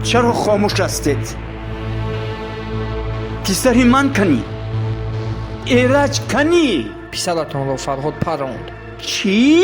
چرا خاموش هستید؟ پسری من کنی؟ ایرج کنی؟ پسرتان را فرهاد پراند. چی؟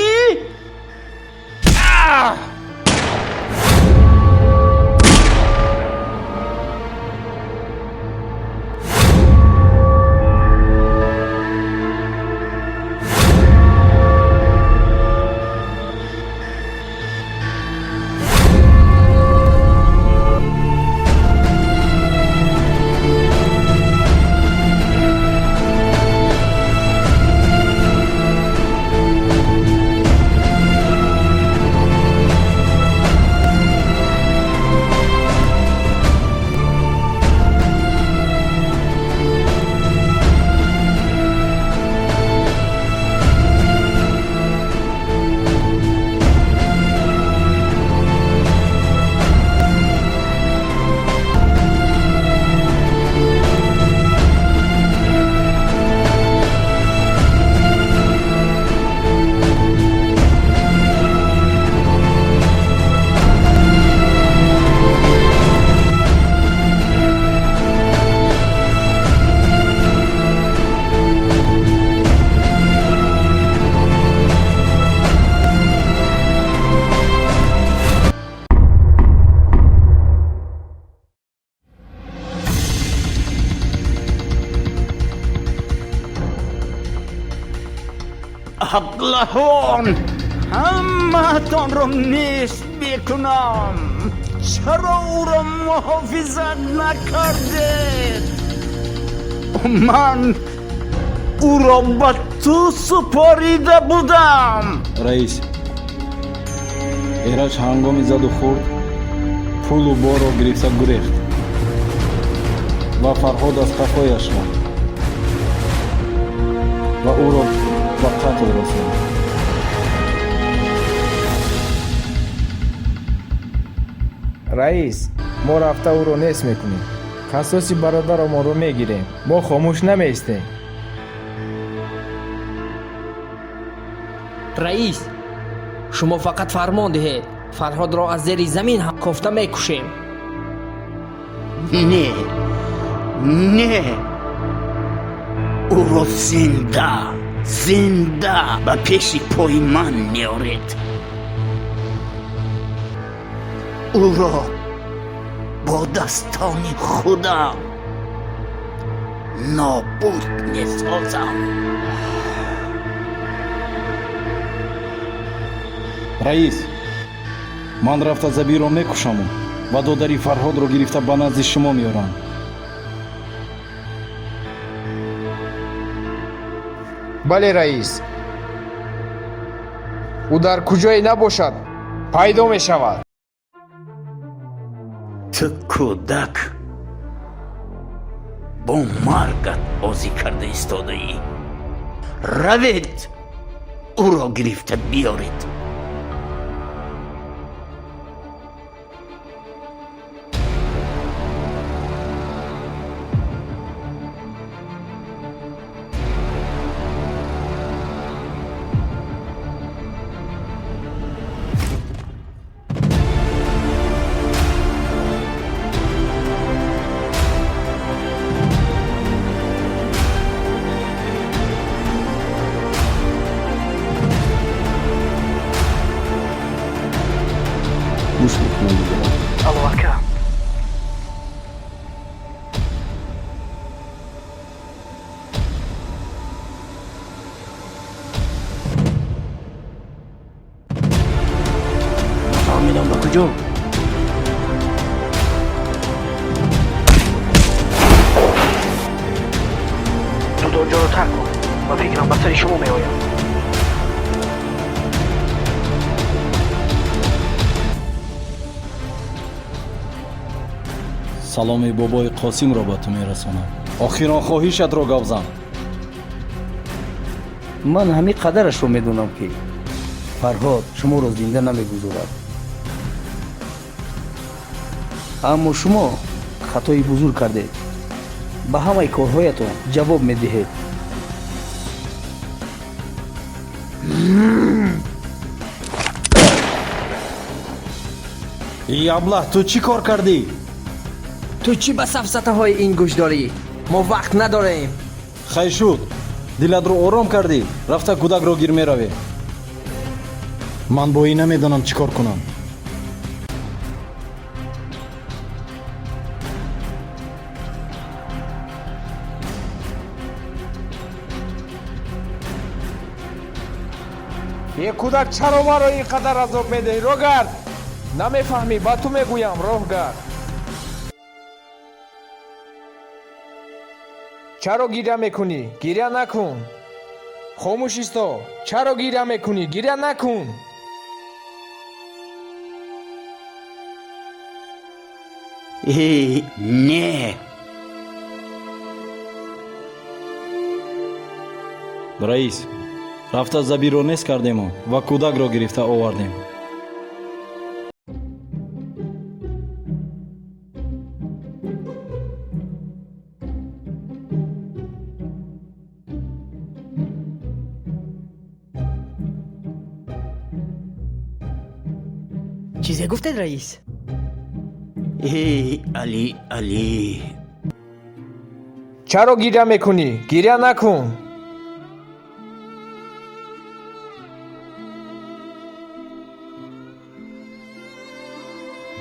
ابلهان همه تان را نیست میکنم. چرا او را محافظت نکردید؟ من او را به تو سپاریده بودم. رئیس، ایرج هنگامی زد و خورد پول و بار را گرفته گریخت و فرهاد از قفایش رفت و او را به قتل رساند. رئیس، ما رفته او رو نیست میکنیم. قصاص برادر ما رو میگیریم. ما خاموش نمیستیم. رئیس، شما فقط فرمان دهید فرهاد را از زیر زمین هم کوفته میکشیم. نه نه، او را زنده به پیش پای من میارید. او را با دستان خودم نابود میسازم. رئیس، من رفته زبیر را میکشم و دادری فرهاد را گرفته به نزد شما میارم. بله رئیس، او در کجایی نباشد پیدا می شود. تو کودک با مرگت بازی کرده ایستاده ای. روید او را گرفته بیارید. گوش میکنم دیگه. الله اکبر. فهمیدم به کجا؟ تو دنجا رو ترک کن و فکرم به سر شما می آیم. سلام بابای قاسم را به تو میرسانم. آخران خواهشت را گفت زن. من همین قدرش رو میدونم که فرهاد شما رو زنده نمیگذارد، اما شما خطای بزرگ کردید. به همه کارهایتان جواب میدهید. ای ابله تو چی کار کردی؟ تو چی به سفسطه‌های این گوش داری؟ ما وقت نداریم. خیلی شد دلت رو آرام کردی رفته کودک رو گیر میروی. من با این نمیدانم چی کار کنم. یه کودک چرا ما رو اینقدر عذاب میده؟ روگرد نمیفهمی، با تو میگویم روگرد. چرا گریه میکنی؟ گریه نکن. خاموش ایستا. چرا گریه میکنی؟ گریه نکن. نه. رئیس رفته زبیرونیس کردیم و کودک رو گرفته آوردیم. چیزی گفتید رئیس؟ علی چرا گریه میکنی؟ گریه نکن.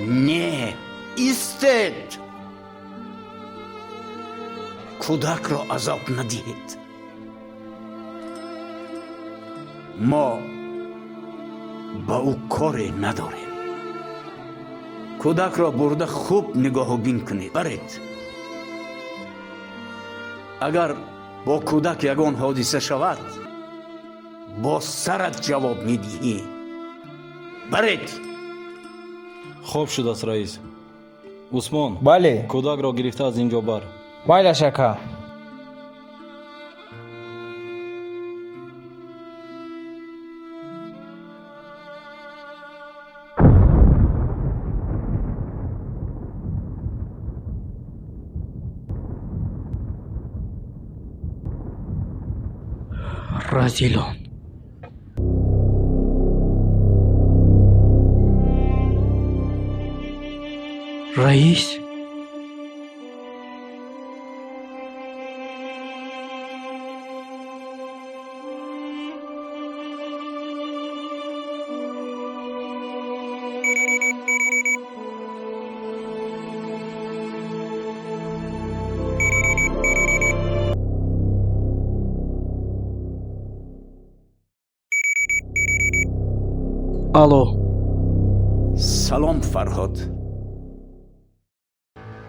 نه ایستد. کودک را عذاب ندهید. ما با او کاری نداریم. کودک را برده خوب نگاه و بین کنید. برید. اگر با کودک یگان حادثه شود با سرت جواب میدهی. برید. خوب شد است رئیس. عثمان بله کودک را گرفته از اینجا بر. بله شکر. رازیلون. رئیس الو. سلام فرهاد.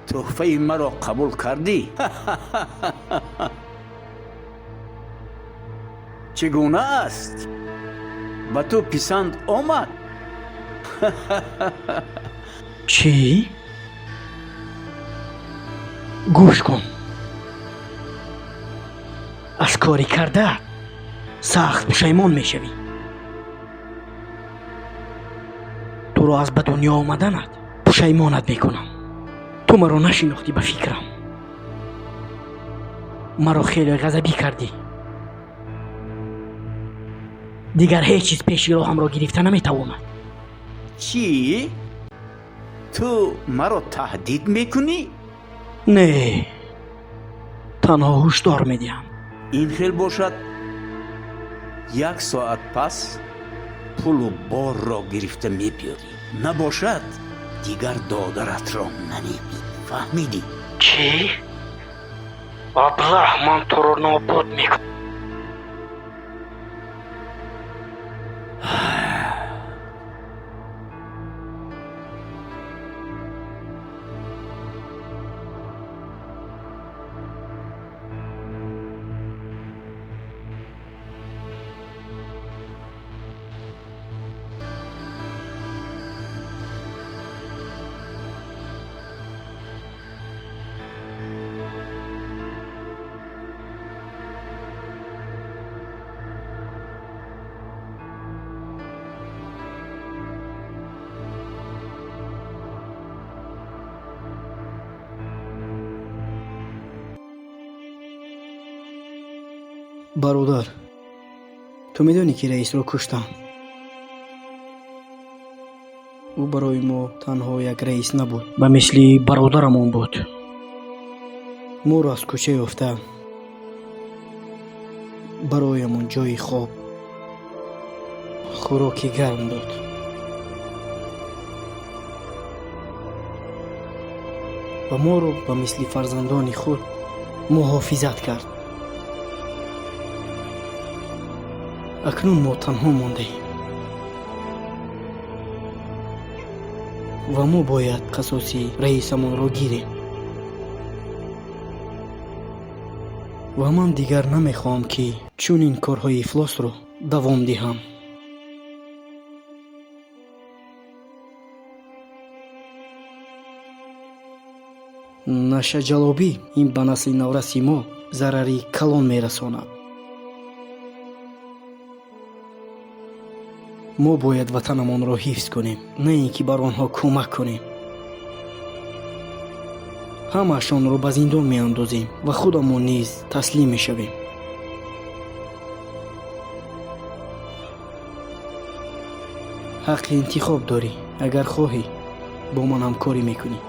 تحفه مرا قبول کردی؟ چگونه است؟ به تو پسند آمد؟ چی؟ گوش کن. از کاری کرده سخت پشیمان میشوی. تو رو از به دنیا آمدنت پشیمانت میکنم. تو مرا نشناختی به فکرم. مرا خیلی غضبی کردی. دیگر هیچ چیز پیش راهم را گرفته نمیتواند. چی؟ تو مرا تهدید میکنی؟ نه، تنها هشدار میدهم. این خیل باشد 1 ساعت پس پول و بار را گرفته میبیاری. نباشد دیگر دادرت را نمیبینی. فهمیدی؟ چی؟ ابله من تو رو نابود میکنم. برادر، تو میدونی که رئیس رو کشتن ӯ барои мо танҳо як раис набуд, ба мисли бародарамон буд. моро аз кӯча ёфта бароямон ҷойи хоб, хӯроки гарм дод. ва моро ба мисли фарзандони худ муҳофизат кард. акнун мо танҳо мондаем ва мо бояд қасоси раисамонро гирем. ва ман дигар намехоҳам ки чунин корҳои ифлосро давом диҳам. нашаҷалобӣ ин ба насли навраси мо зарари калон мерасонад. мо бояд ватанамонро ҳифз кунем, на ин ки бар онҳо кӯмак кунем. ҳамаашонро ба зиндон меандозем ва худамон низ таслим мешавем. ҳаққи интихоб дорӣ. агар хоҳӣ бо ман ҳамкорӣ мекунӣ.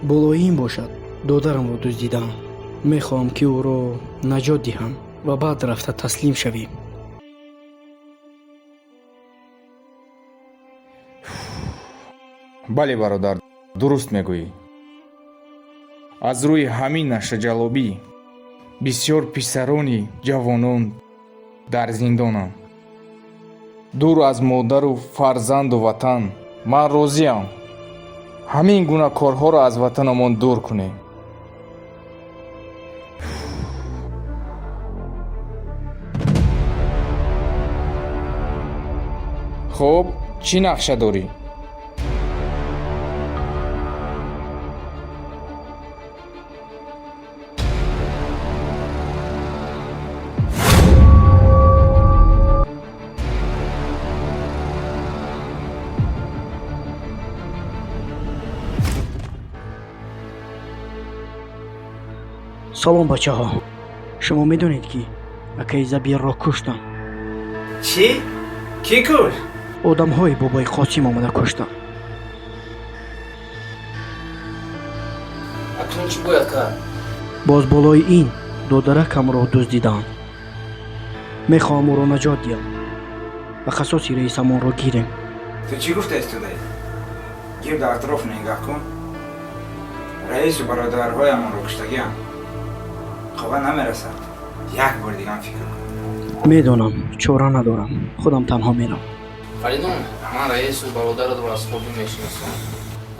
болои ин бошад додарамро дуздидаам. мехоҳам ки ӯро наҷот диҳам ва баъд рафта таслим шавем. бале бародар, дуруст мегӯӣ. аз рӯи ҳамин нашаҷалобӣ бисёр писарони ҷавонон дар зиндонанд. дур аз модару фарзанду ватан. ман розиам ҳамин гуна корҳоро аз ватанамон дур кунем. хуб, чӣ нақша дорӣ? салом бачаҳо. шумо медонед ки акаи забирро куштанд. чӣ? Ки куш? одамҳои бобои қосим омада куштанд. акнун чӣ бояд кард? боз болои ин додаракамро дуздидаанд. мехоҳам ӯро наҷот диҳам ва қасоси раисамонро гирем. ту чӣ гуфта истодаӣ? гирд атроф нигаҳ кун. раису бародарҳоямонро куштагиам. хабар намерасад. як бор дигам фикр кун. медонам, чора надорам. худам танҳо меравам. фаридун, ман раису бародаратро аз хобӣ мешиносам.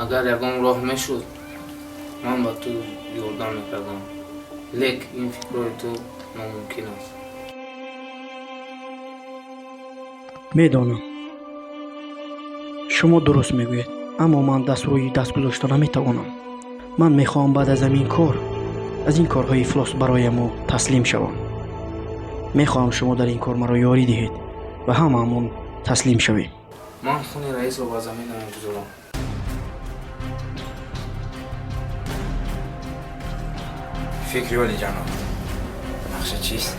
агар ягон роҳ мешуд, ман ба ту ёрдам мекардам. лек ин фикрҳои ту номумкин аст. медонам, шумо дуруст мегӯед, аммо ман даст рӯи даст гузошта наметавонам. ман мехоҳам баъд аз ҳамин кор аз ин корҳои ифлос бароямо таслим шавам. мехоҳам шумо дар ин кор маро ёрӣ диҳед ва ҳамаамон таслим шавем. ман хуни раисро ба замин намегузорам. фикри оли ҷаноб. нақша чист?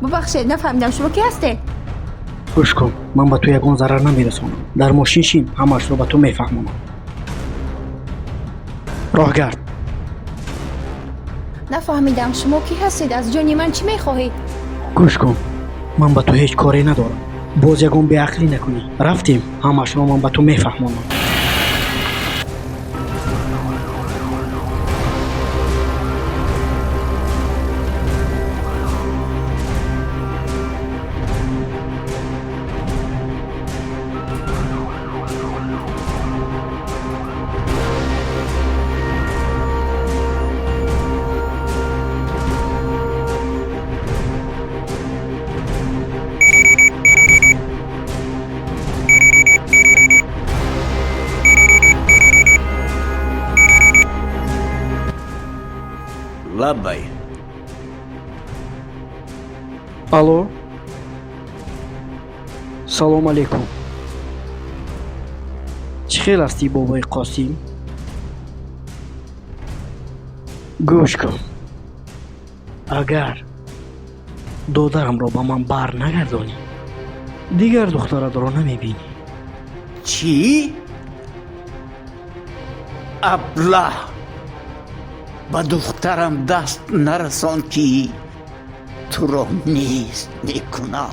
ببخشید نفهمیدم شما کی هستید؟ گوش کن، من به تو یگان ضرر نمیرسونم. در ماشین شین، همش رو به تو میفهمونم. راه گرد. نفهمیدم شما کی هستید؟ از جانی من چی میخواهید؟ گوش کن، من به تو هیچ کاری ندارم. باز یگان بی عقلی نکنی. رفتیم، همش رو من به تو میفهمونم. لبای الو، سلام علیکم. چی خیل هستی بابای قاسم؟ گوش کن، اگر دادرم رو به من بر نگردانی دیگر دخترت رو نمیبینی. چی؟ ابله به دخترم دست نرسان که تو را نیست میکنم.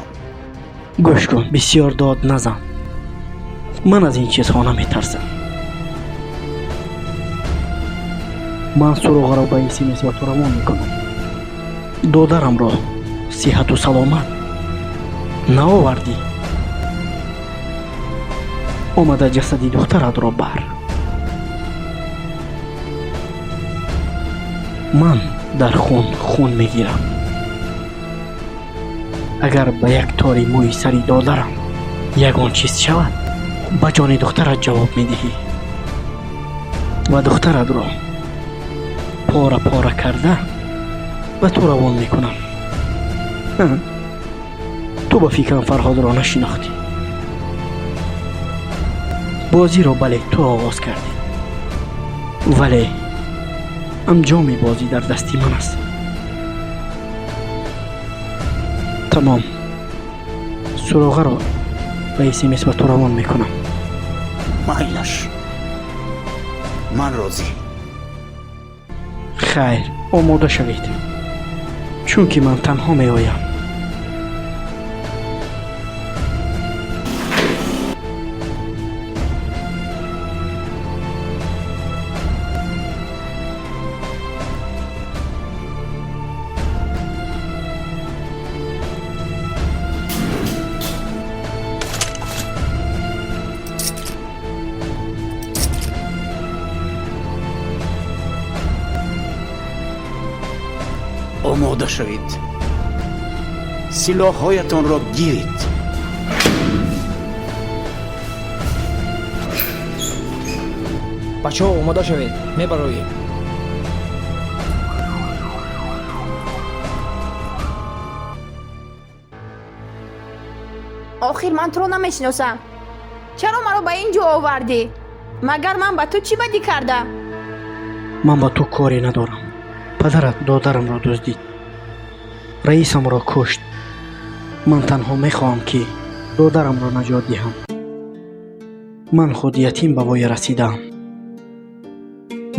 گوش کن، بسیار داد نزن. من از این چیزها نمیترسم. من سراغ را به SMS و تو روان میکنم. دادرم را صحت و سلامت نآوردی، آمده جسدی دخترت را بر. من در خون میگیرم. اگر به یک تاری موی سری دادرم یگان چیز شود، به جان دخترت جواب میدهی و دخترت را پاره پاره کرده به تو روان میکنم. تو به فکرم فرهاد را نشناختی. بازی را بله تو آغاز کردی، ولی انجام بازی در دستی من است. تمام، سراغه را به SMS به تو روان میکنم. مایلش، من راضی. خیر، آماده شوید، چون که من تنها می آیم. آماده شوید، سلاح‌هایتان را گیرید. بچه ها آماده شوید، میبرویم. آخر من تو رو نمیشناسم. چرا مرا به اینجا آوردی؟ مگر من به تو چی بدی کردم؟ من با تو کاری ندارم. پدرت دادرم را دزدید، رئیسم را کشت. من تنها میخواهم که دادرم را نجات دهم. من خود یتیم به وای رسیدم.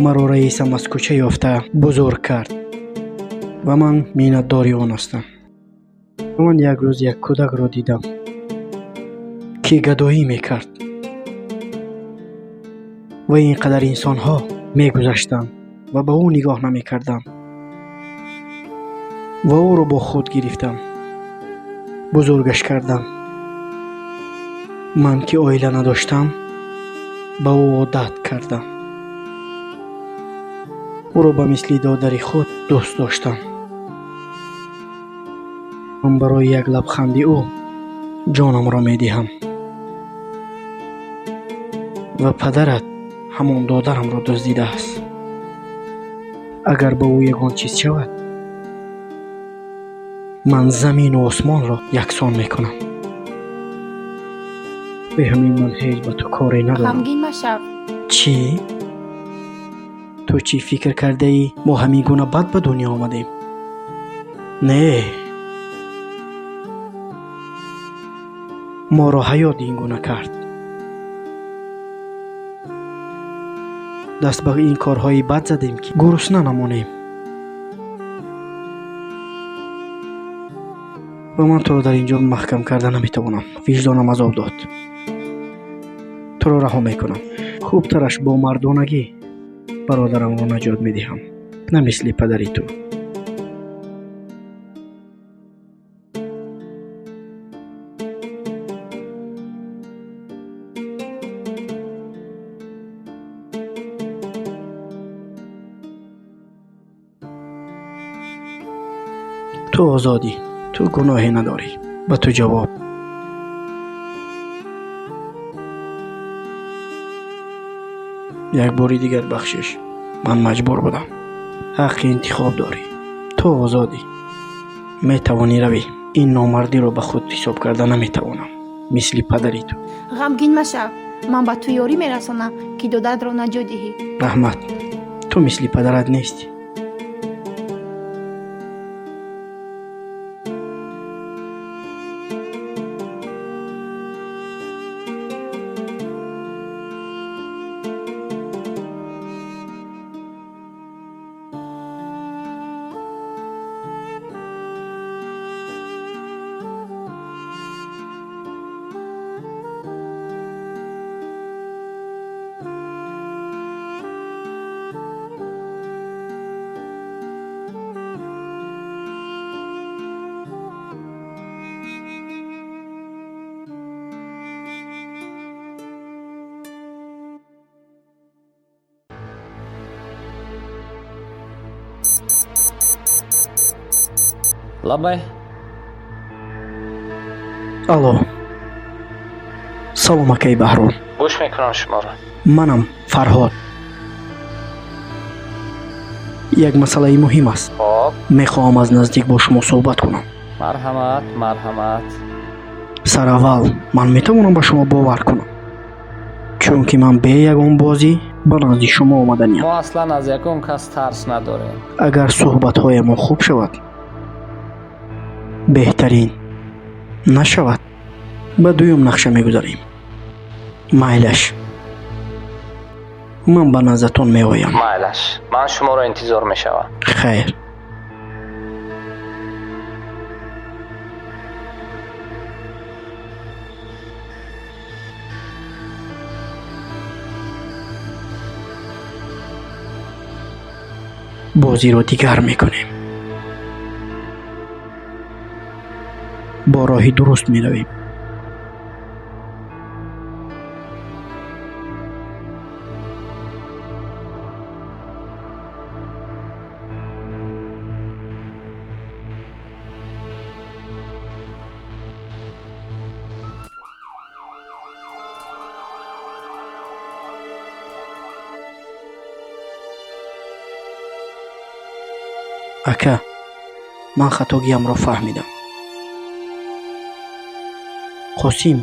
مرا رئیسم از کوچه یافته بزرگ کرد و من مینتداری آن هستم. من یک روز یک کودک را دیدم که گدایی میکرد و اینقدر انسان ها میگذشتند و به او نگاه نمیکردم و او را با خود گرفتم، بزرگش کردم. من که عائله نداشتم به او عادت کردم. او را به مثل دادر خود دوست داشتم. من برای یک لبخند او جانم را میدهم و پدرت همون دادرم را دزدیده است. اگر به او یگان چیز شود، من زمین و آسمان را یکسان میکنم. به همین من هیچ به تو کاری ندارم. غمگین مشو. چی؟ تو چی فکر کرده ای ما همین گونه بد به دنیا آمدیم؟ نه، моро ҳаёт ин гуна кард. даст ба ин корҳои бад задем ки гурусна намонем. ва ман туро дар ин ҷо маҳкам карда наметавонам. виҷдонам азоб дод. туро раҳо мекунам. хубтараш бо мардонагӣ бародарамро наҷот медиҳам, на мисли падари ту. ту озодӣ, ту гуноҳе надорӣ. ба ту ҷавоб. як бори дигар бахшиш. ман маҷбур будам. ҳаққи интихоб дорӣ. ту озодӣ. метавонӣ равӣ. ин номардиро ба худ ҳисоб карда наметавонам, мисли падари ту. ғамгин машав. ман ба ту ёрӣ мерасонам ки додатро наҷот диҳӣ. раҳмат. ту мисли падарат нести. лабай. алло. салом акай баҳром. гӯш мекунам шуморо. манам фарҳод. як масъалаи муҳим аст. хоб, мехоҳам аз наздик бо шумо суҳбат кунам. марҳамат, марҳамат. сараввал ман метавонам ба шумо бовар кунам, чунки ман бе ягон бозӣ ба назди шумо омаданиам. мо аслан аз ягон кас тарс надорем. агар суҳбатҳоямон хуб шавад, беҳтарин нашавад, ба дуюм нақша мегузарем. майлаш, ман ба наздатон меоям. майлаш, ман шуморо интизор мешавам. хайр. бозиро дигар мекунем. бо роҳи дуруст меравем. ака, ман хатогиамро фаҳмидам. қосим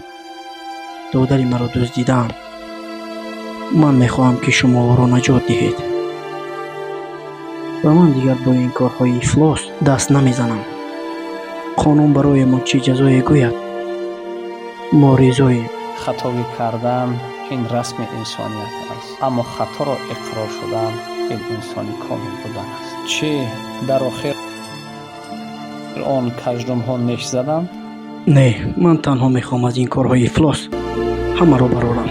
додари маро дуздидаанд. ман мехоҳам ки шумо ӯро наҷот диҳед. ва ман дигар бо ин корҳои ифлос даст намезанам. қонун бароямон чӣ ҷазое гӯяд, мо ризоем. хатои кардан ин расми инсоният аст, аммо хаторо иқрор шудан ин инсони комил будан аст. чӣ дар охир он каждумҳо неш заданд? не, ман танҳо мехоҳам аз ин корҳои ифлос ҳамаро барорам.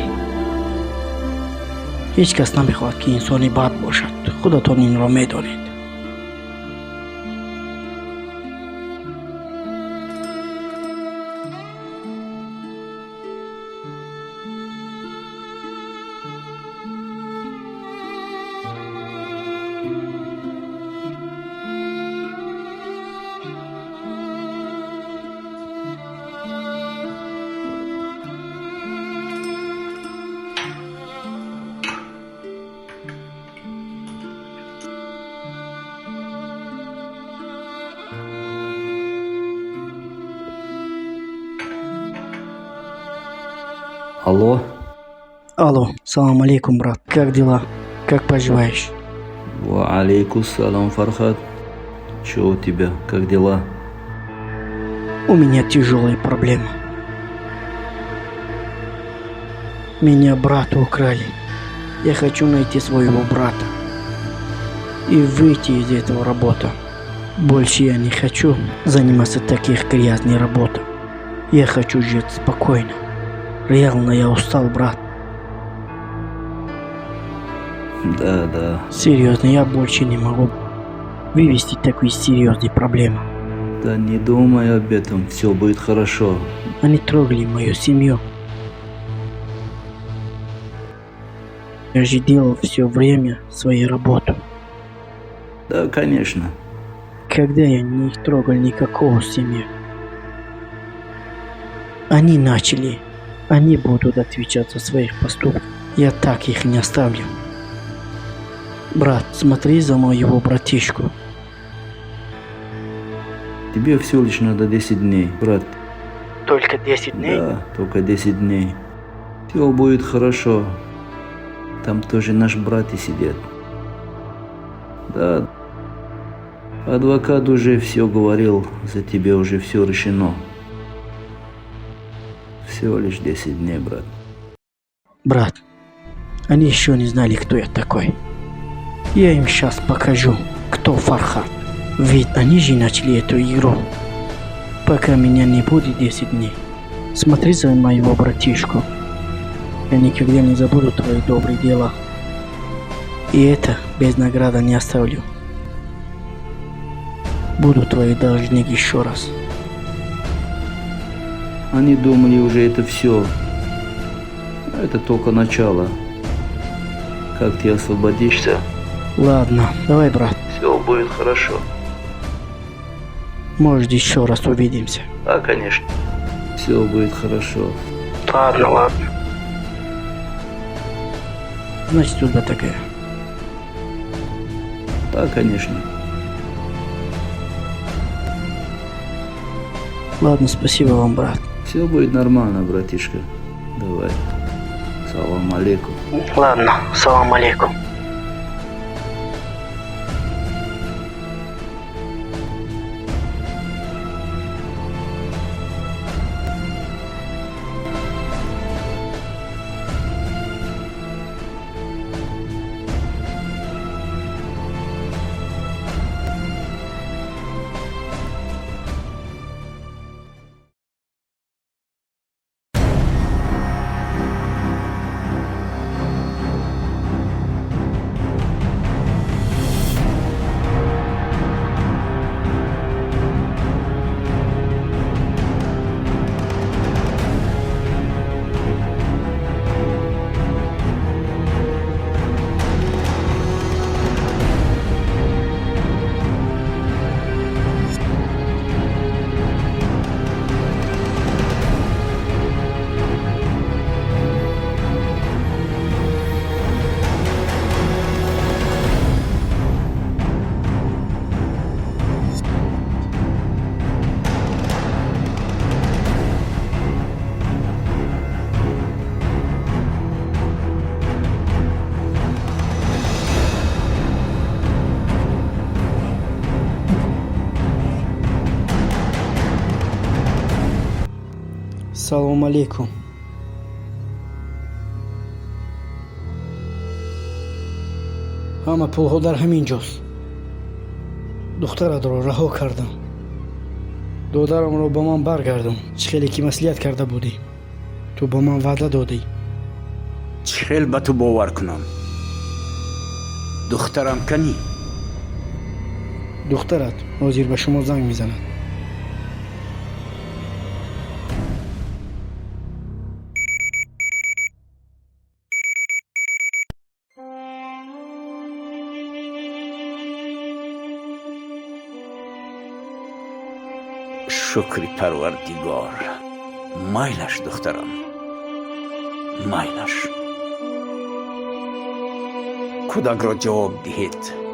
ҳеҷ кас намехоҳад ки инсони бад бошад. худатон инро медонед. Алло. Алло, салам алейкум, брат. Как дела? Как поживаешь? Валейкум салам, Фархад. Что у тебя? Как дела? У меня тяжелая проблема. Меня брата украли. Я хочу найти своего брата и выйти из этого работы. Больше я не хочу заниматься таких грязной работой. Я хочу жить спокойно. Реально я устал, брат. Да. Серьезно, я больше не могу вывести такие серьезные проблемы. Да не думай об этом, все будет хорошо. Они трогали мою семью. Я же делал все время свою работу. Да, конечно. Когда я не трогал никакого семьи, они начали. Они будут отвечать за своих поступков. Я так их не оставлю. Брат, смотри за моего братишку. Тебе всего лишь надо 10 дней, брат. Только 10 дней? Да, только 10 дней. Все будет хорошо. Там тоже наши братья сидят. Да. Адвокат уже все говорил, за тебя уже все решено. Всего лишь 10 дней, брат. Брат, они еще не знали, кто я такой. Я им сейчас покажу, кто Фархат. Ведь они же начали эту игру. Пока меня не будет 10 дней. Смотри за моего братишку. Я никогда не забуду твои добрые дела. И это без награды не оставлю. Буду твой должник еще раз. Они думали уже это все. Это только начало. Как ты освободишься, Ладно, давай, брат. все будет хорошо. Может, еще раз увидимся. Да, конечно. Все будет хорошо. Ладно. Значит, судьба такая. Да, конечно. Ладно, спасибо вам, брат. Все будет нормально, братишка. Давай. Салам алейкум. Ладно, салам алейкум. Салам алейкум. ҳама пулҳо дар ҳамин ҷост. духтарадро раҳо кардам. додарамро ба ман баргардон. чӣ хеле ки маслиҳат карда будӣ. ту ба ман ваъда додӣ. چه خیل به تو باور کنم دخترم کنی духтарат ҳозир ба шумо занг мезанад. شکری پروردگار مایلش دخترم مایلش کودک را جواب دهید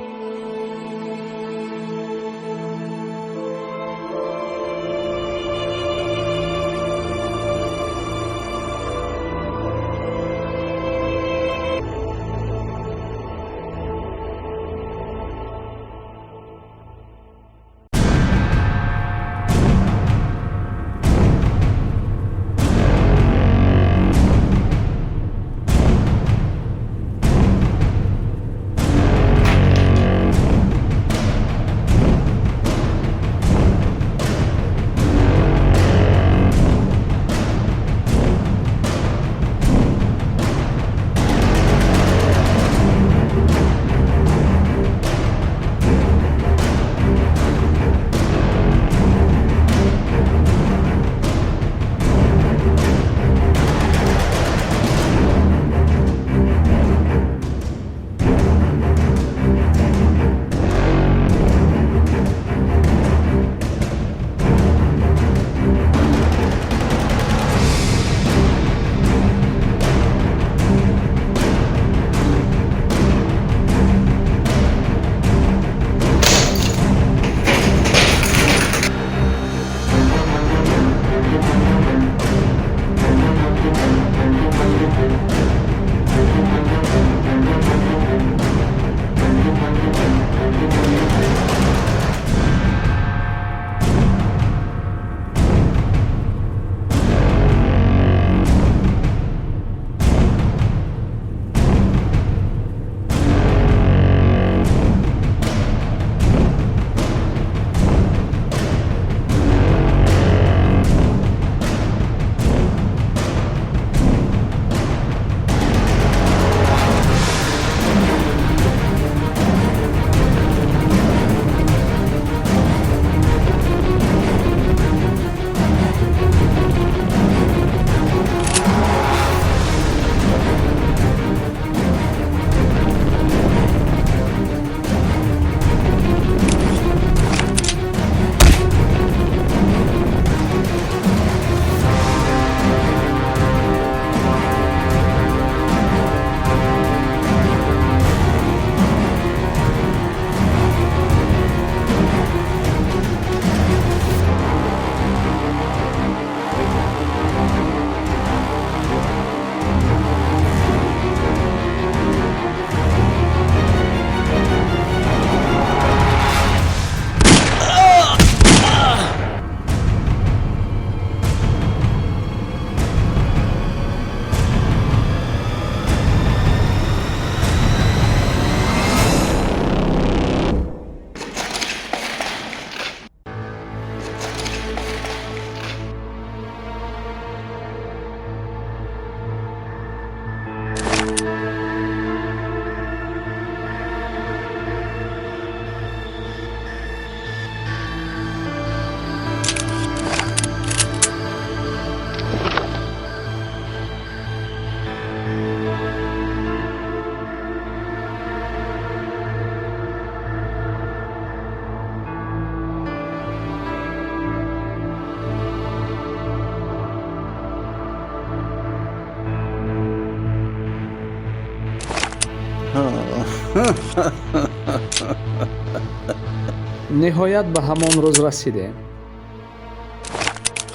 ниҳоят ба ҳамон рӯз расидем.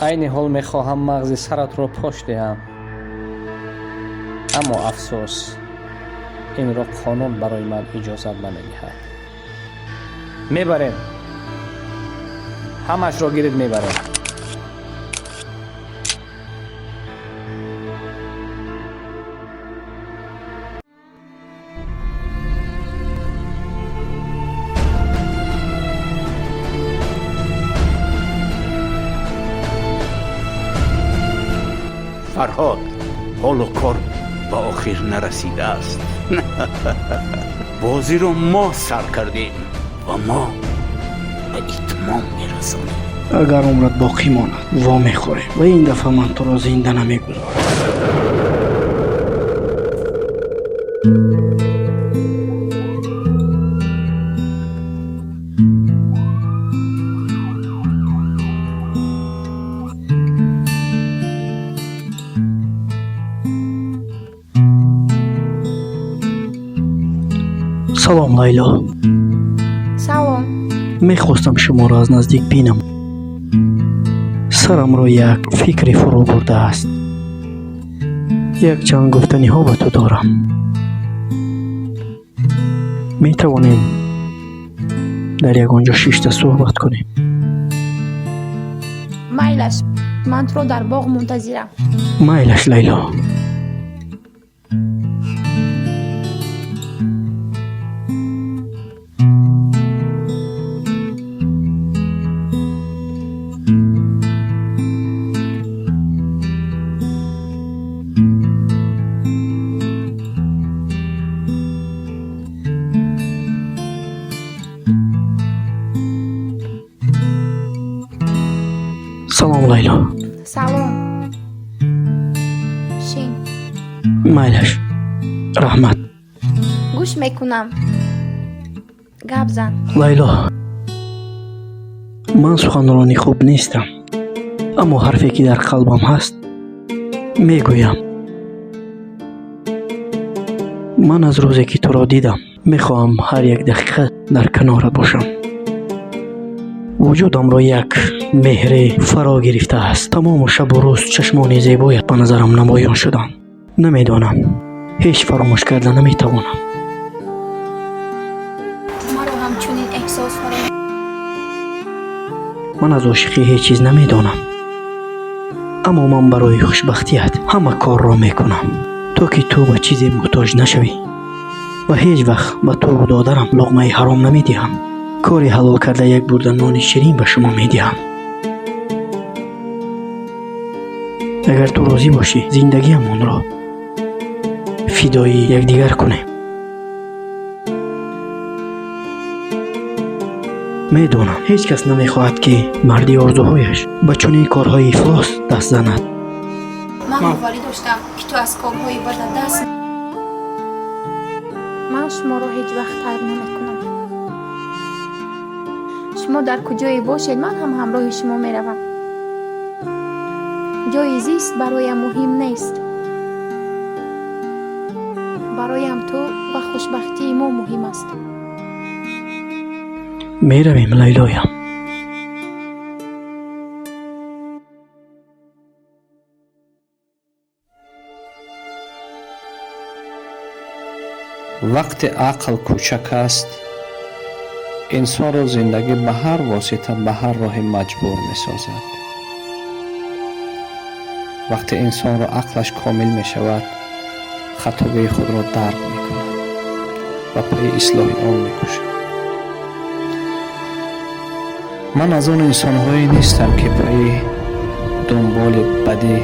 айни ҳол мехоҳам мағзи саратро пош диҳам, аммо афсӯс инро қонун барои ман иҷозат намедиҳад. мебарем, ҳамашро гирид мебарем. фарҳод, ҳоло кор ба охир нарасидааст. бозиро мо сар кардем ва мо ба итмом мерасонем. агар умрат боқӣ монад во мехӯрем ва ин дафъа ман туро зинда намегузорам. салом лайло. салом. мехостам шуморо аз наздик бинам. сарамро як фикре фурӯ бурдааст. якчанд гуфтаниҳо ба ту дорам. метавонем дар ягонҷо шишта суҳбат кунем? майлаш, ман туро дар боғ мунтазирам. майлаш лайло. салом лайло. салом. шин. майлаш, раҳмат. гӯш мекунам. гап зан. лайло, ман суханрони хуб нестам, аммо ҳарфе ки дар қалбам ҳаст мегӯям. ман аз рӯзе ки туро дидам мехоҳам ҳар як дақиқа дар канорат бошам. вуҷудамро як меҳре фаро гирифтааст. тамому шабу рӯз чашмони зебоят ба назарам намоён шуданд. намедонам, ҳеҷ фаромӯш карда наметавонам. маро ҳамчунин эҳсос фаро. ман аз ошиқӣ ҳеҷ чиз намедонам, аммо ман барои хушбахтият ҳама корро мекунам, то ки ту ба чизе муҳтоҷ нашавӣ ва ҳеҷ вақт ба ту додарам луқмаи ҳаром намедиҳам. кори ҳалол карда як бурда нони ширин ба шумо медиҳам. агар ту розӣ бошӣ, зиндагиамонро фидои якдигар кунем. медонам ҳеҷ кас намехоҳад ки марди орзуҳояш ба чунин корҳои ифлос даст занад. ман боварӣ доштам ки ту аз корҳои бада даст. ман шуморо ҳеҷ вақт тарк намекунам. шумо дар куҷое бошед, ман ҳам ҳамроҳи шумо меравам. ҷои зист бароям муҳим нест. бароям ту ва хушбахтии мо муҳим аст. меравем лайлоям. вақте ақл кӯчак аст, инсонро зиндагӣ ба ҳар восита ба ҳар роҳи маҷбур месозад. вақте инсонро ақлаш комил мешавад, хатогии худро дарк мекунад ва паи ислоҳи он мекушад. ман аз он инсонҳое нестам ки паи дунболи бадӣ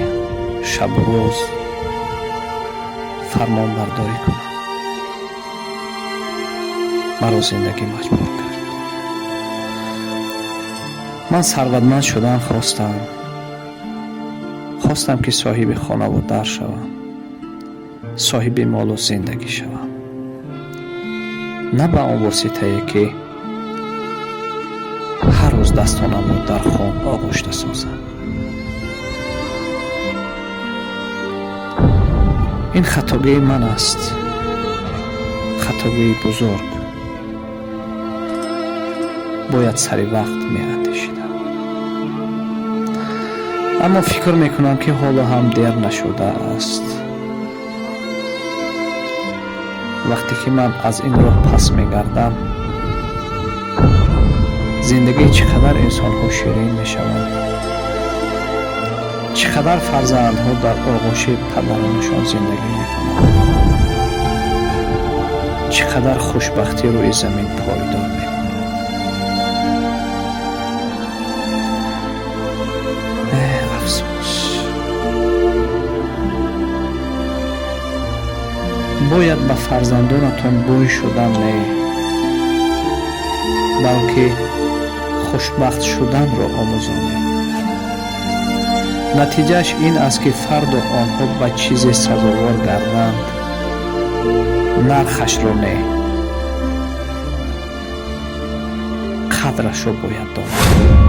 шабу рӯз фармонбардорӣ кунам. маро зиндагӣ маҷбур кард. ман сарватманд шудан خواستم که صاحب خانواده شوم، صاحب مال و زندگی شوم، نه به اون واسطه‌ای که هر روز دستانم رو در خون آغشته سازم. این خطاگی من است، خطاگی بزرگ. бояд сари вақт меандешидам. аммо фикр мекунам ки ҳоло ҳам дер нашудааст. вақте ки ман аз ин роҳ пас мегардам, зиндагии чӣ қадар инсонҳо ширин мешаванд, чӣ қадар фарзандҳо дар оғӯши падаронашон зиндагӣ мекунанд, чӣ қадар хушбахтӣ рӯи замин пойдор мекунад. афсӯс. бояд ба фарзандонатон бой шудан не, балки хушбахт шуданро омӯзонед. натиҷааш ин аст ки фарду онҳо ба чизе сазовор гарданд, нархашро не, қадрашро бояд донад.